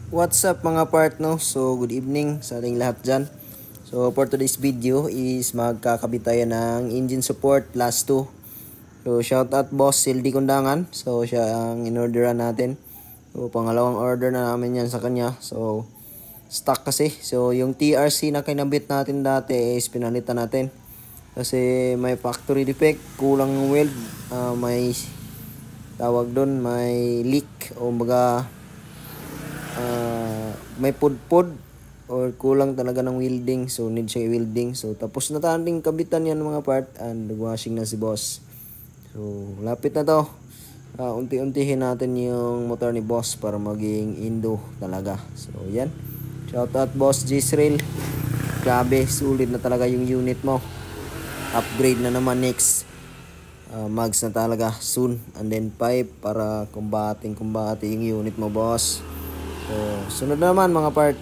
What's up mga part, no? So good evening sa ating lahat dyan. So for today's video is magkakabit tayo ng engine support last 2. So shout out boss Sildi Kundangan. So siya ang in-orderan natin. So pangalawang order na namin yan sa kanya. So stock kasi. So yung TRC na kinabit natin dati is pinalitan natin. Kasi may factory defect, kulang ng weld, may tawag doon, may leak o baga may pudpud or kulang talaga ng welding, so need siya i-welding. So tapos na tayong kabitan yan mga part and washing na si boss. So lapit na to. Unti-untihin natin yung motor ni boss para maging Indo talaga. So yan, shout out boss Jisrael, grabe sulit na talaga yung unit mo. Upgrade na naman next. Mags na talaga soon, and then pipe para kumbati yung unit mo boss. So sunod na naman mga part.